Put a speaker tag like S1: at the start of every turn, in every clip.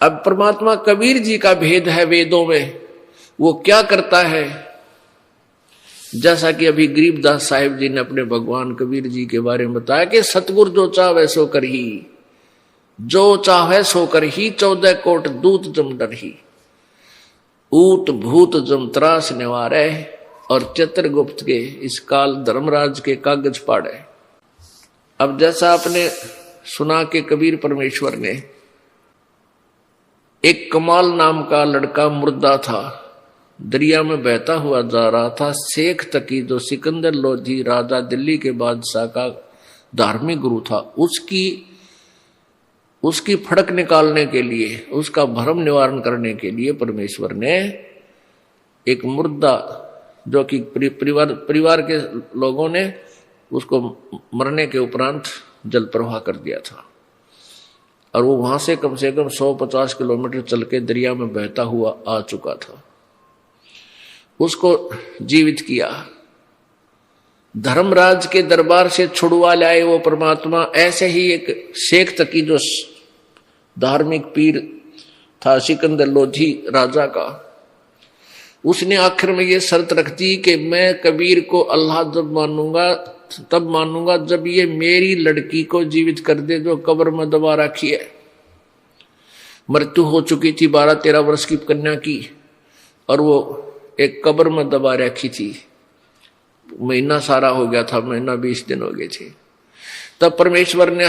S1: अब परमात्मा कबीर जी का भेद है वेदों में, वो क्या करता है, जैसा कि अभी गरीबदास साहिब जी ने अपने भगवान कबीर जी के बारे में बताया कि सतगुरु जो चाहे सो कर ही, जो चाहे सो कर ही, 14 कोट दूत जम डर ही, ऊत भूत जम त्रास निवारे, और चित्रगुप्त के इस काल धर्मराज के कागज पाड़े। अब जैसा आपने सुना कि कबीर परमेश्वर ने, एक कमाल नाम का लड़का मुर्दा था, दरिया में बहता हुआ जा रहा था। शेख तकी जो सिकंदर लोधी राजा दिल्ली के बादशाह का धार्मिक गुरु था, उसकी फड़क निकालने के लिए, उसका भ्रम निवारण करने के लिए परमेश्वर ने एक मुर्दा, जो कि परिवार के लोगों ने उसको मरने के उपरांत जल प्रवाह कर दिया था, और वो वहां से कम 150 किलोमीटर चल के दरिया में बहता हुआ आ चुका था। उसको जीवित किया, धर्मराज के दरबार से छुड़वा लाए वो परमात्मा। ऐसे ही एक शेख तकी जो धार्मिक पीर था सिकंदर लोधी राजा का, उसने आखिर में ये शर्त रख दी कि मैं कबीर को अल्लाह तब मानूंगा जब ये मेरी लड़की को जीवित कर दे जो कब्र में दबा रखी है। मृत्यु हो चुकी थी 12-13 वर्ष की कन्या की, और वो एक कब्र में दबा रखी थी। महीना सारा हो गया था, महीना 20 दिन हो गए थे। तब परमेश्वर ने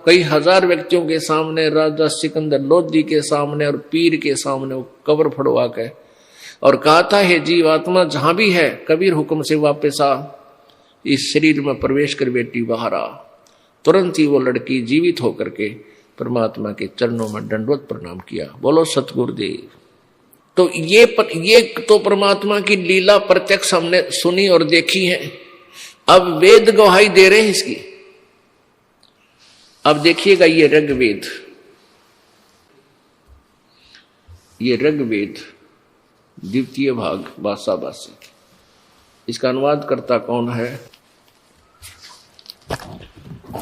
S1: कई हजार व्यक्तियों के सामने, राजा सिकंदर लोधी के सामने और पीर के सामने वो कब्र फड़वा के और कहा था, हे जीवात्मा जहां भी है, कबीर हुक्म से वापस आ, इस शरीर में प्रवेश कर बेटी बाहर आ। तुरंत ही वो लड़की जीवित होकर के परमात्मा के चरणों में दंडवत प्रणाम किया। बोलो सतगुरुदेव। तो ये तो परमात्मा की लीला प्रत्यक्ष हमने सुनी और देखी है। अब वेद गवाही दे रहे हैं इसकी। अब देखिएगा, ये ऋग्वेद, ये ऋग्वेद द्वितीय भाग बासाबासी, इसका अनुवाद करता कौन है,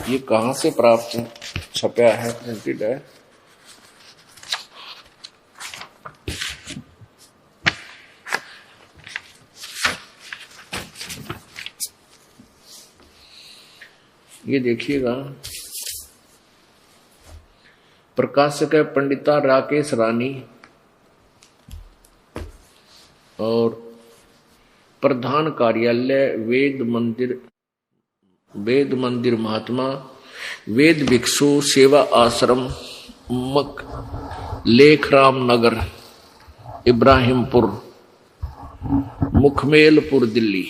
S1: ये कहां से प्राप्त है, छपया है, प्रिंटेड है। ये देखिएगा, प्रकाशक है पंडिता राकेश रानी, और प्रधान कार्यालय वेद मंदिर महात्मा वेद भिक्षु सेवा आश्रम लेखराम नगर इब्राहिमपुर मुखमेलपुर दिल्ली।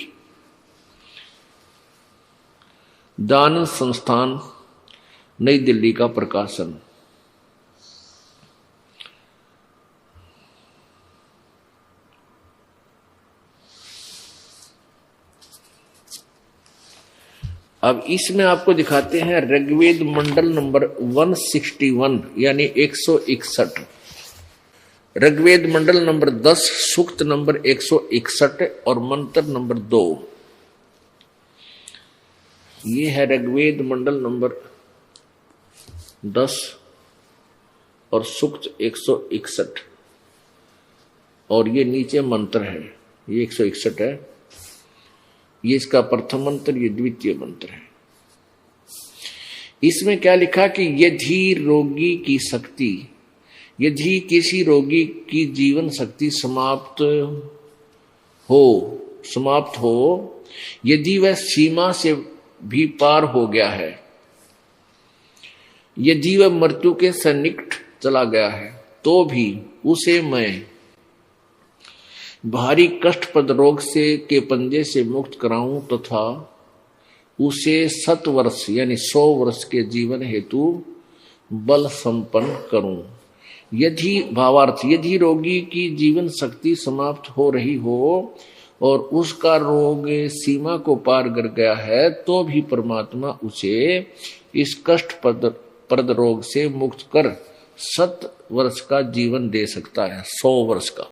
S1: दान संस्थान नई दिल्ली का प्रकाशन। अब इसमें आपको दिखाते हैं ऋग्वेद मंडल नंबर 161 यानी 161, ऋग्वेद मंडल नंबर 10 सूक्त नंबर 161 और मंत्र नंबर 2। ये है ऋग्वेद मंडल नंबर 10 और सूक्त 161, और ये नीचे मंत्र है, ये 161 है, ये इसका प्रथम मंत्र, ये द्वितीय मंत्र है। इसमें क्या लिखा कि यदि रोगी की शक्ति, यदि किसी रोगी की जीवन शक्ति समाप्त हो, यदि वह सीमा से भी पार हो गया है, यदि वह मृत्यु के सन्निकट चला गया है, तो भी उसे मैं भारी कष्टप्रद रोग के पंजे से मुक्त कराऊं तथा उसे 100 वर्ष यानी 100 वर्ष के जीवन हेतु बल संपन्न करूं। यदि रोगी की जीवन शक्ति समाप्त हो रही हो और उसका रोग सीमा को पार कर गया है, तो भी परमात्मा उसे इस कष्टप्रद रोग से मुक्त कर 100 वर्ष का जीवन दे सकता है, 100 वर्ष का।